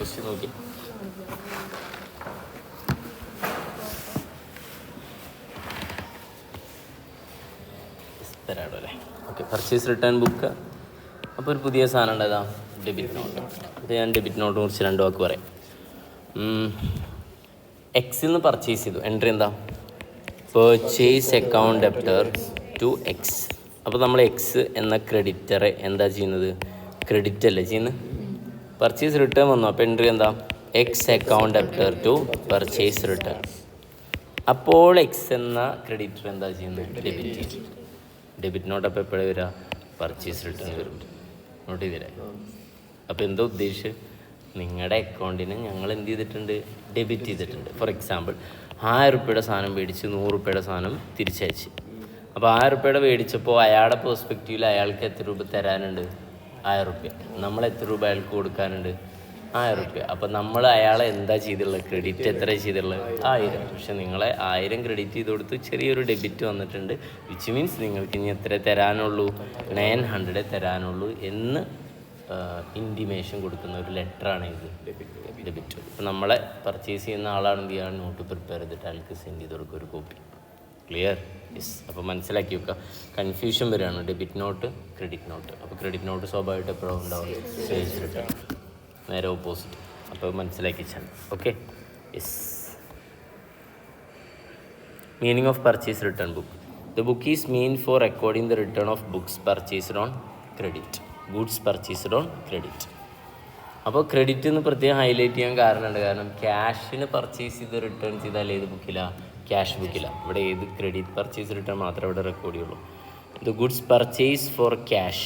Question നോക്കി. തരാടോ അല്ലേ? Okay, purchase return book. അപ്പോൾ ഒരു പുതിയ സാധനം ഉണ്ട്, ഏതാ? Debit not. അപ്പോൾ ഞാൻ ഡെബിറ്റ് നോട്ടിനെ കുറിച്ച് 2 വാക്ക് പറയാം. എക്സിൽ നിന്ന് പർച്ചേസ് ചെയ്തു. എൻട്രി എന്താ? Purchase account debtor to X. അപ്പോൾ നമ്മൾ എക്സ് എന്ന ക്രെഡിറ്ററെ എന്താ ചെയ്യുന്നത്? ക്രെഡിറ്റ് അല്ലേ ചെയ്യുന്നത്? പർച്ചേസ് റിട്ടേൺ വന്നു. അപ്പോൾ എൻട്രി എന്താ? X account debtor to purchase return. അപ്പോൾ എക്സ് എന്ന ക്രെഡിറ്റർ എന്താ ചെയ്യുന്നത്? ഡെബിറ്റ് ചെയ്യും. ഡെബിറ്റ് നോട്ട് അപ്പോൾ എപ്പോഴും വരിക? പർച്ചേസ് റിട്ടേൺ വരും. നോട്ട് ചെയ്തില്ലേ? അപ്പോൾ എന്താ ഉദ്ദേശിച്ച്? നിങ്ങളുടെ അക്കൗണ്ടിന് ഞങ്ങൾ എന്ത് ചെയ്തിട്ടുണ്ട്? ഡെബിറ്റ് ചെയ്തിട്ടുണ്ട്. ഫോർ എക്സാമ്പിൾ, 1000 രൂപയുടെ സാധനം മേടിച്ച് 100 രൂപയുടെ സാധനം തിരിച്ചയച്ച്. അപ്പോൾ 1000 രൂപയുടെ മേടിച്ചപ്പോൾ അയാളുടെ പെർസ്പെക്റ്റീവിൽ അയാൾക്ക് എത്ര രൂപ തരാനുണ്ട്? 1000 രൂപ. നമ്മൾ എത്ര രൂപ അയാൾക്ക് കൊടുക്കാനുണ്ട്? 1000 രൂപ. അപ്പോൾ നമ്മൾ അയാളെ എന്താ ചെയ്തിട്ടുള്ളത്? ക്രെഡിറ്റ് എത്ര ചെയ്തിട്ടുള്ളത്? 1000. പക്ഷെ നിങ്ങളെ 1000 ക്രെഡിറ്റ് ചെയ്ത് കൊടുത്ത് ചെറിയൊരു ഡെബിറ്റ് വന്നിട്ടുണ്ട്. വിച്ച് മീൻസ് നിങ്ങൾക്ക് ഇനി എത്ര തരാനുള്ളൂ? 900 തരാനുള്ളൂ എന്ന് ഇൻറ്റിമേഷൻ കൊടുക്കുന്ന ഒരു ലെറ്ററാണ് ഇത് ഡെബിറ്റ്. ഇപ്പോൾ നമ്മളെ പർച്ചേസ് ചെയ്യുന്ന ആളാണ് എന്ത് ചെയ്യുക? നോട്ട് പ്രിപ്പയർ ചെയ്തിട്ട് അയാൾക്ക് സെൻഡ് ചെയ്ത് കൊടുക്കുക ഒരു കോപ്പി. ക്ലിയർ? യെസ്. അപ്പോൾ മനസ്സിലാക്കി വെക്കുക. കൺഫ്യൂഷൻ വരികയാണ് ഡെബിറ്റ് നോട്ട് ക്രെഡിറ്റ് നോട്ട്. അപ്പോൾ ക്രെഡിറ്റ് നോട്ട് സ്വാഭാവികമായിട്ട് എപ്പോഴും ഉണ്ടാവും സെയിൽസ് റിട്ടേൺ, നേരെ ഓപ്പോസിറ്റ്. അപ്പോൾ മനസ്സിലാക്കി വെച്ചാൽ okay. Yes. Meaning of purchase return book. The book is mean four recording the return of books purchased on credit, goods purchased on credit. അപ്പോൾ credit എന്ന് പ്രത്യേകം ഹൈലൈറ്റ് ചെയ്യാൻ കാരണമുണ്ട്. കാരണം ക്യാഷിന് പർച്ചേസ് ചെയ്ത് റിട്ടേൺ ചെയ്താൽ ഏത് ബുക്കിലാണ്? ക്യാഷ് ബുക്കിലാണ്. ഇവിടെ ഏത് ക്രെഡിറ്റ് പർച്ചേസ് റിട്ടേൺ മാത്രമേ ഇവിടെ റെക്കോർഡ് ചെയ്യുള്ളൂ. The goods purchase for cash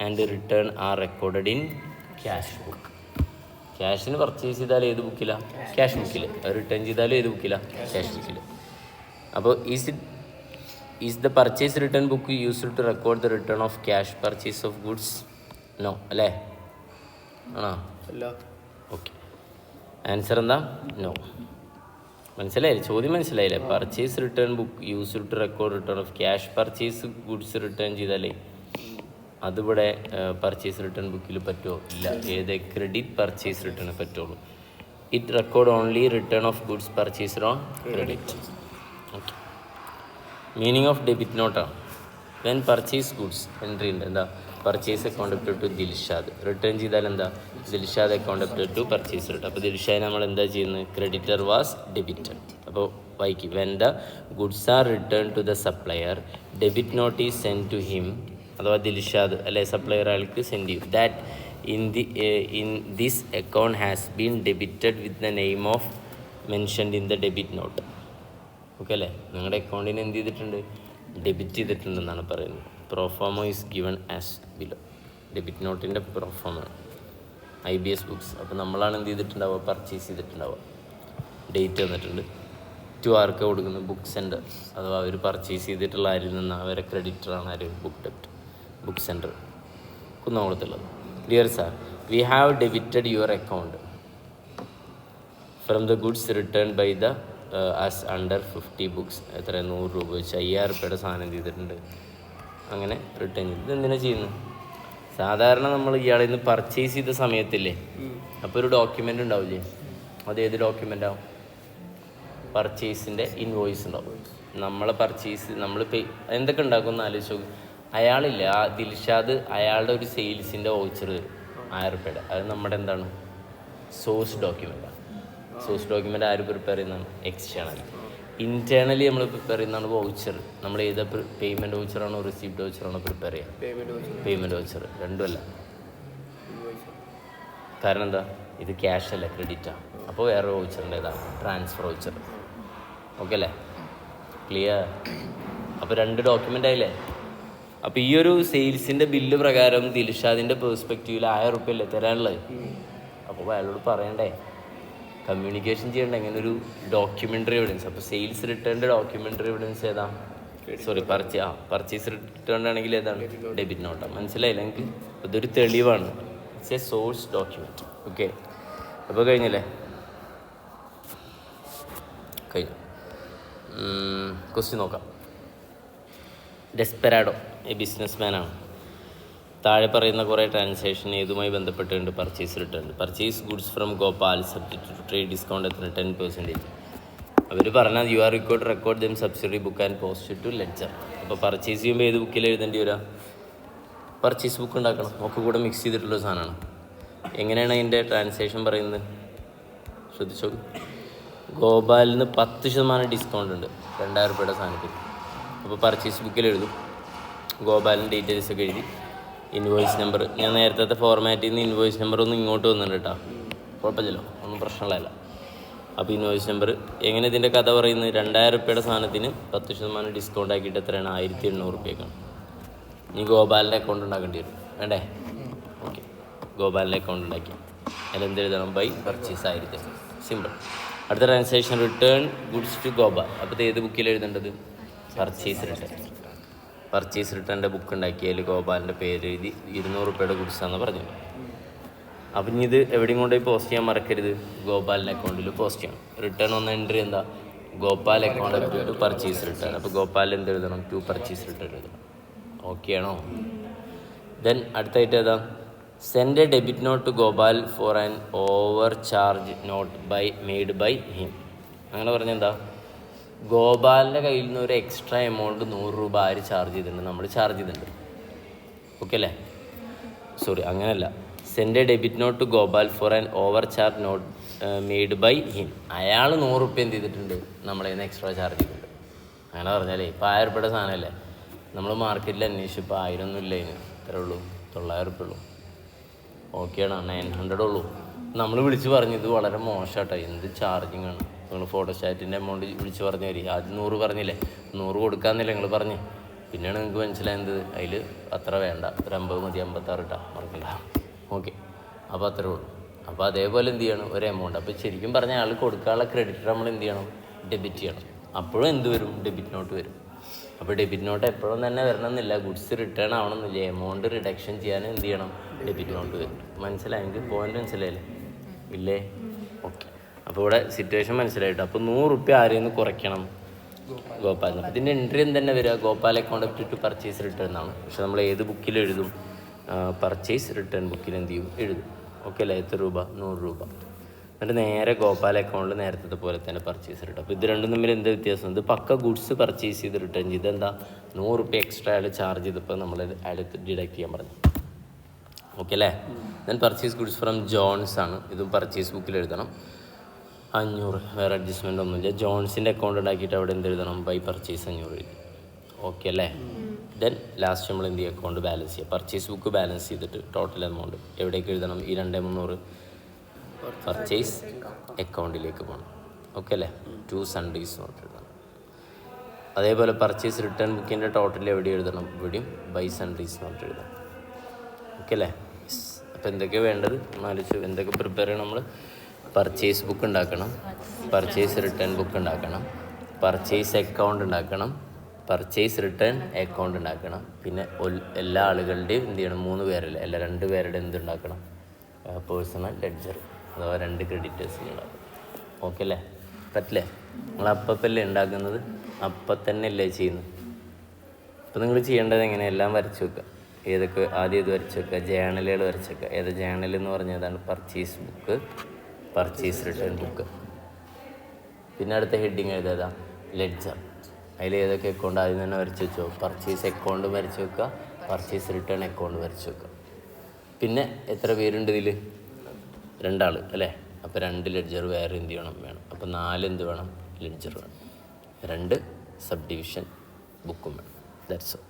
and return are recorded in cash book. ക്യാഷിന് പർച്ചേസ് ചെയ്താൽ ഏത് ബുക്കിലാണ്? ക്യാഷ് ബുക്കിൽ. റിട്ടേൺ ചെയ്താലും ഏത് ബുക്കിലാണ്? ക്യാഷ് ബുക്കിൽ. അപ്പോൾ is the purchase return book used to record the return of cash purchase of goods? No അല്ലേ? ആണോ? അല്ല. ഓക്കെ, ആൻസർ എന്താ? നോ. മനസ്സിലായില്ലേ? ചോദ്യം മനസ്സിലായില്ലേ? Purchase return book used to record return of cash purchase goods return ചെയ്താലേ അതിവിടെ purchase return ബുക്കിൽ പറ്റുമോ? ഇല്ല. ഏത്? ക്രെഡിറ്റ് പർച്ചേസ് റിട്ടേൺ പറ്റുള്ളൂ. It record only return of goods purchased on credit. Okay. Meaning of debit നോട്ടാണ്. വെൻ പർച്ചേസ് ഗുഡ്സ് എൻട്രി ഉണ്ട്. എന്താ? Purchase account debtor to Dilshad. Return ചെയ്താൽ എന്താ? Dilshad account debtor to purchase return. അപ്പോൾ ദിൽഷാദ് നമ്മൾ എന്താ ചെയ്യുന്നത്? Creditor was debited. അപ്പോൾ വായിക്കും. When the goods are return to the supplier debit note is send to him. അഥവാ ദിൽഷാദ് അല്ലെ സപ്ലയർ അയാൾക്ക് സെൻഡ് ചെയ്യും. That in this account has been debited with the name of mentioned in the debit note. Okay അല്ലേ? നിങ്ങളുടെ അക്കൗണ്ടിന് എന്ത് ചെയ്തിട്ടുണ്ട്? Debit ചെയ്തിട്ടുണ്ടെന്നാണ് പറയുന്നത്. Proforma is given as below. Debit നോട്ടിൻ്റെ പ്രൊഫോമോ IBS ബുക്സ്. അപ്പോൾ നമ്മളാണ് എന്ത് ചെയ്തിട്ടുണ്ടാവുക? പർച്ചേസ് ചെയ്തിട്ടുണ്ടാവുക. ഡേറ്റ് വന്നിട്ടുണ്ട്. ടു ആർക്ക് കൊടുക്കുന്നത്? Book centre. അഥവാ അവർ പർച്ചേസ് ചെയ്തിട്ടുള്ള ആരിൽ നിന്ന് അവരെ ക്രെഡിറ്ററാണ് ആര്? ബുക്ക് ഡെപ്റ്റ്, ബുക്ക് സെൻറ്റർ, കുന്നംകുളത്തുള്ളത്. Dear sir, we have debited your account from the goods return by the as under 50 books. എത്ര? 100 രൂപ വെച്ച് 5000 രൂപയുടെ സാധനം ചെയ്തിട്ടുണ്ട്. അങ്ങനെ റിട്ടേൺ ചെയ്ത് ഇതെന്തിനാണ് ചെയ്യുന്നത്? സാധാരണ നമ്മൾ ഇയാളിൽ നിന്ന് പർച്ചേസ് ചെയ്ത സമയത്തില്ലേ, അപ്പോൾ ഒരു ഡോക്യുമെൻ്റ് ഉണ്ടാവില്ലേ? അത് ഏത് ഡോക്യുമെൻ്റാവും? പർച്ചേസിൻ്റെ ഇൻവോയ്സ് ഉണ്ടാവും. നമ്മളെ പർച്ചേസ് നമ്മൾ എന്തൊക്കെ ഉണ്ടാക്കുമെന്ന് ആലോചിച്ച് നോക്കും. അയാളില്ല, ആ ദിൽഷാദ് അയാളുടെ ഒരു സെയിൽസിൻ്റെ വൗച്ചർ തരും 1000 രൂപയുടെ. അത് നമ്മുടെ എന്താണ്? സോഴ്സ് ഡോക്യുമെൻ്റാണ്. സോഴ്സ് ഡോക്യുമെൻ്റ് ആര് പ്രിപ്പയർ ചെയ്യുന്നതാണ്? എക്സ്റ്റേണൽ. ഇൻറ്റേർണലി നമ്മൾ പ്രിപ്പയർ ചെയ്യുന്നതാണ് വൗച്ചർ. നമ്മൾ ഏത് പേയ്മെൻറ്റ് വൗച്ചറാണോ റിസീപ്റ്റ് വൗച്ചറാണോ പ്രിപ്പയർ ചെയ്യുക? Payment voucher. രണ്ടുമല്ല. കാരണം എന്താ? ഇത് ക്യാഷ് അല്ല, ക്രെഡിറ്റാണ്. അപ്പോൾ വേറെ വൗച്ചറിൻ്റെ ഏതാണ്? Transfer voucher. ഓക്കെ അല്ലേ? ക്ലിയർ? അപ്പോൾ 2 ഡോക്യുമെൻ്റ് ആയില്ലേ? അപ്പോൾ ഈ ഒരു സെയിൽസിൻ്റെ ബില്ല് പ്രകാരം ദിൽഷാദിൻ്റെ പേഴ്സ്പെക്റ്റീവിൽ 1000 രൂപ അല്ലേ തരാനുള്ളത്? അപ്പോൾ അയാളോട് പറയണ്ടേ? കമ്മ്യൂണിക്കേഷൻ ചെയ്യേണ്ട എങ്ങനെ ഒരു ഡോക്യുമെൻ്ററി എവിഡൻസ്. അപ്പോൾ സെയിൽസ് റിട്ടേണിൻ്റെ ഡോക്യുമെൻ്ററി എവിഡൻസ് ഏതാ? സോറി, പർച്ചേസ് റിട്ടേൺ ആണെങ്കിൽ ഏതാണ്? ഡെബിറ്റ് നോട്ടാണ്. മനസ്സിലായില്ല നിങ്ങൾക്ക്? ഇതൊരു തെളിവാണ്. It's a source document. Okay. അപ്പോൾ കഴിഞ്ഞല്ലേ? കഴിഞ്ഞു. ക്വസ്റ്റ്യൻ നോക്കാം. ഡെസ്പെരാഡോ ബിസിനസ് മാനാണ്. താഴെ പറയുന്ന കുറേ ട്രാൻസാക്ഷൻ ഏതുമായി ബന്ധപ്പെട്ടുകൊണ്ട് purchase return. Purchase goods from Gopal subject to trade discount എത്ര 10%. അവർ പറഞ്ഞാൽ you are record them subsidiary book and post to ledger. അപ്പോൾ പർച്ചേസ് ചെയ്യുമ്പോൾ ഏത് ബുക്കിൽ എഴുതേണ്ടി വരിക? പർച്ചേസ് ബുക്ക് ഉണ്ടാക്കണം. ഒക്കെ കൂടെ മിക്സ് ചെയ്തിട്ടുള്ള സാധനമാണ്. എങ്ങനെയാണ് അതിൻ്റെ ട്രാൻസാക്ഷൻ പറയുന്നത്? ശ്രദ്ധിച്ചോ. ഗോപാലിന് 10% ഡിസ്കൗണ്ട് ഉണ്ട് 2000 രൂപയുടെ സാധനത്തിൽ. അപ്പോൾ പർച്ചേസ് ബുക്കിൽ എഴുതും, ഗോപാലിൻ്റെ ഡീറ്റെയിൽസ് ഒക്കെ എഴുതി, ഇൻവോയ്സ് നമ്പർ. ഞാൻ നേരത്തെ ഫോർമാറ്റിൽ നിന്ന് ഇൻവോയ്സ് നമ്പർ ഒന്നും ഇങ്ങോട്ട് വന്നിട്ടുണ്ട് കേട്ടോ, കുഴപ്പമില്ലല്ലോ, ഒന്നും പ്രശ്നമുള്ളതല്ല. അപ്പോൾ ഇൻവോയ്സ് നമ്പർ എങ്ങനെ ഇതിൻ്റെ കഥ പറയുന്നത്? 2000 രൂപയുടെ സാധനത്തിന് 10% ഡിസ്കൗണ്ട് ആക്കിയിട്ട് എത്രയാണ്? 1800 രൂപയ്ക്കാണ്. ഇനി ഗോപാലിൻ്റെ അക്കൗണ്ട് ഉണ്ടാക്കേണ്ടി വരും, വേണ്ടേ? ഓക്കെ, ഗോപാലിൻ്റെ അക്കൗണ്ട് ഉണ്ടാക്കി അതിലെന്ത് എഴുതണം? By purchase 1000. സിമ്പിൾ. അടുത്ത transaction return goods to Gopal. അപ്പോൾ ഇത് ഏത് ബുക്കിൽ എഴുതേണ്ടത്? Purchase return. പർച്ചേസ് റിട്ടേണിൻ്റെ ബുക്ക് ഉണ്ടാക്കിയാൽ ഗോപാലിൻ്റെ പേര് എഴുതി 200 രൂപയുടെ ഗുഡ്സാണെന്ന് പറഞ്ഞു. അപ്പം ഇനി ഇത് എവിടെയും കൊണ്ടുപോയി പോസ്റ്റ് ചെയ്യാൻ മറക്കരുത്, ഗോപാലിൻ്റെ അക്കൗണ്ടിൽ പോസ്റ്റ് ചെയ്യണം. റിട്ടേൺ ഒന്ന് എൻട്രി എന്താ? Gopal account to purchase return. അപ്പോൾ ഗോപാലിൽ എന്ത് എഴുതണം? ടു പർച്ചേസ് റിട്ടേൺ എഴുതണം. ഓക്കെ ആണോ? ദെൻ അടുത്തായിട്ട് ഏതാ? Send a debit note to Gopal for an overcharge note made by him. അങ്ങനെ പറഞ്ഞാൽ എന്താ? ഗോപാലിൻ്റെ കയ്യിൽ നിന്ന് ഒരു എക്സ്ട്രാ എമൗണ്ട് 100 രൂപ ആര് ചാർജ് ചെയ്തിട്ടുണ്ട്? നമ്മൾ ചാർജ് ചെയ്തിട്ടുണ്ട്. ഓക്കെ അല്ലേ? സോറി, അങ്ങനെയല്ല. Send a debit note to Gopal for an overcharge note made by him. അയാൾ 100 രൂപ എന്ത് ചെയ്തിട്ടുണ്ട്? നമ്മളെ നിന്ന് എക്സ്ട്രാ ചാർജ് ചെയ്തിട്ടുണ്ട്. അങ്ങനെ പറഞ്ഞാലേ ഇപ്പോൾ 1000 രൂപയുടെ സാധനമല്ലേ, നമ്മൾ മാർക്കറ്റിൽ അന്വേഷിച്ചു ഇപ്പോൾ 1000 ഒന്നും ഇല്ല, അതിന് എത്ര ഉള്ളൂ? 900 രൂപ ഉള്ളൂ. ഓക്കെയാണ്, 900 ഉള്ളൂ. നമ്മൾ വിളിച്ച് പറഞ്ഞു ഇത് വളരെ മോശമാട്ടോ, എന്ത് ചാർജിങ് ആണ്. നിങ്ങൾ ഫോട്ടോസ്റ്റാറ്റിൻ്റെ എമൗണ്ട് വിളിച്ച് പറഞ്ഞു തരും. ആദ്യം 100 പറഞ്ഞില്ലേ, 100 കൊടുക്കാമെന്നില്ല നിങ്ങൾ പറഞ്ഞ്. പിന്നെയാണ് നിങ്ങൾക്ക് മനസ്സിലായത് അതിൽ അത്ര വേണ്ട, ഒരു 50 മതി, 56 ഇട്ടാ മറക്കണ്ട. ഓക്കെ, അപ്പോൾ അത്രേ ഉള്ളൂ. അപ്പോൾ അതേപോലെ എന്ത് ചെയ്യണം? ഒരു എമൗണ്ട്. അപ്പോൾ ശരിക്കും പറഞ്ഞാൽ ആൾ കൊടുക്കാനുള്ള ക്രെഡിറ്റ് നമ്മൾ എന്ത് ചെയ്യണം? ഡെബിറ്റ് ചെയ്യണം. അപ്പോഴും എന്ത് വരും? ഡെബിറ്റ് നോട്ട് വരും. അപ്പോൾ ഡെബിറ്റ് നോട്ട് എപ്പോഴും തന്നെ വരണമെന്നില്ല, ഗുഡ്സ് റിട്ടേൺ ആവണമെന്നില്ല. എമൗണ്ട് റിഡക്ഷൻ ചെയ്യാൻ എന്ത് ചെയ്യണം? ഡെബിറ്റ് നോട്ട് വരും. മനസ്സിലായെങ്കിൽ പോയിന്റ് മനസ്സിലായില്ലേ? ഇല്ലേ? ഓക്കെ, അപ്പോൾ ഇവിടെ സിറ്റുവേഷൻ മനസ്സിലായിട്ട്. അപ്പോൾ 100 രൂപ ആരെയും നിന്ന് കുറയ്ക്കണം? ഗോപാലിന്. അപ്പോൾ ഇതിൻ്റെ എൻട്രി എന്ത് വരിക? Gopal account to purchase return എന്നാണ്. പക്ഷെ നമ്മൾ ഏത് ബുക്കിൽ എഴുതും? പർച്ചേസ് റിട്ടേൺ ബുക്കിൽ എന്ത് ചെയ്യും? എഴുതും. ഓക്കെ അല്ലേ? എത്ര രൂപ? 100 രൂപ. എന്നിട്ട് നേരെ ഗോപാൽ അക്കൗണ്ടിൽ നേരത്തെ പോലെ തന്നെ പർച്ചേസ് റിട്ടേൺ. അപ്പോൾ ഇത് രണ്ടും തമ്മിൽ എന്താ വ്യത്യാസം? ഇത് പക്ക ഗുഡ്സ് പർച്ചേസ് ചെയ്ത് റിട്ടേൺ ചെയ്ത് എന്താ 100 രൂപ എക്സ്ട്രാ അയാൾ ചാർജ് ചെയ്തപ്പോൾ നമ്മൾ അയാൾ ഡിഡക്ട് ചെയ്യാൻ പറഞ്ഞു. ഓക്കെ അല്ലേ? Then purchase goods from Jones ആണ്. ഇതും പർച്ചേസ് ബുക്കിൽ എഴുതണം. 500, വേറെ അഡ്ജസ്റ്റ്മെൻ്റ് ഒന്നുമില്ല. ജോൺസിൻ്റെ അക്കൗണ്ട് ഉണ്ടാക്കിയിട്ട് അവിടെ എന്ത് എഴുതണം? ബൈ പർച്ചേസ് 500 എഴുതി. ഓക്കെ അല്ലേ? ദെൻ ലാസ്റ്റ് നമ്മൾ എന്ത് ചെയ്യുക? അക്കൗണ്ട് ബാലൻസ് ചെയ്യുക. പർച്ചേസ് ബുക്ക് ബാലൻസ് ചെയ്തിട്ട് ടോട്ടൽ എമൗണ്ട് എവിടേക്ക് എഴുതണം? ഈ 2300 പർച്ചേസ് അക്കൗണ്ടിലേക്ക് പോകണം. ഓക്കെ അല്ലേ? 2 സൺഡേയ്സ് നോട്ട് എഴുതണം. അതേപോലെ പർച്ചേസ് റിട്ടേൺ ബുക്കിൻ്റെ ടോട്ടൽ എവിടെ എഴുതണം? ഇവിടെയും ബൈ സൺഡേയ്സ് നോട്ട് എഴുതണം. ഓക്കെ അല്ലേ? അപ്പോൾ എന്തൊക്കെയാണ് വേണ്ടത്? ആലോചിച്ചു. എന്തൊക്കെ പ്രിപ്പയർ ചെയ്യണം നമ്മൾ? പർച്ചേസ് ബുക്ക് ഉണ്ടാക്കണം, പർച്ചേസ് റിട്ടേൺ ബുക്ക് ഉണ്ടാക്കണം, പർച്ചേസ് അക്കൗണ്ട് ഉണ്ടാക്കണം, പർച്ചേസ് റിട്ടേൺ അക്കൗണ്ട് ഉണ്ടാക്കണം. പിന്നെ എല്ലാ ആളുകളുടെയും എന്ത് ചെയ്യണം? 3 പേരല്ലേ, അല്ല 2 പേരുടെ എന്തുണ്ടാക്കണം? പേഴ്സണൽ ലെഡ്ജർ, അഥവാ 2 ക്രെഡിറ്റേഴ്സ് ഉണ്ടാക്കണം. ഓക്കെ അല്ലേ? പറ്റില്ലേ? നിങ്ങൾ അപ്പല്ലേ ഉണ്ടാക്കുന്നത്, അപ്പം തന്നെ അല്ലേ ചെയ്യുന്നത്. അപ്പോൾ നിങ്ങൾ ചെയ്യേണ്ടത് എങ്ങനെ? എല്ലാം വരച്ച് വെക്കുക. ഏതൊക്കെ ആദ്യം ഇത് വരച്ച് വെക്കുക, ജേണലുകൾ വരച്ച് വെക്കുക. ഏത് ജേണൽ എന്ന് പറഞ്ഞതാണ്? Purchase book, purchase return book. പിന്നെ അടുത്ത ഹെഡിങ് എഴുതാ ലെഡ്ജർ. അതിൽ ഏതൊക്കെ അക്കൗണ്ട് ആദ്യം തന്നെ വരച്ച് വെച്ചോ? പർച്ചേസ് അക്കൗണ്ട് വരച്ച് വെക്കുക, പർച്ചേസ് റിട്ടേൺ അക്കൗണ്ട് വരച്ച് വെക്കുക. പിന്നെ എത്ര പേരുണ്ട് ഇതിൽ? 2 ആൾ അല്ലേ? അപ്പോൾ 2 ലെഡ്ജർ വേറെ എന്ത് ചെയ്യണം? വേണം. അപ്പോൾ 4 എന്ത് വേണം? ലെഡ്ജർ വേണം. 2 സബ് ഡിവിഷൻ ബുക്കും വേണം. That's all.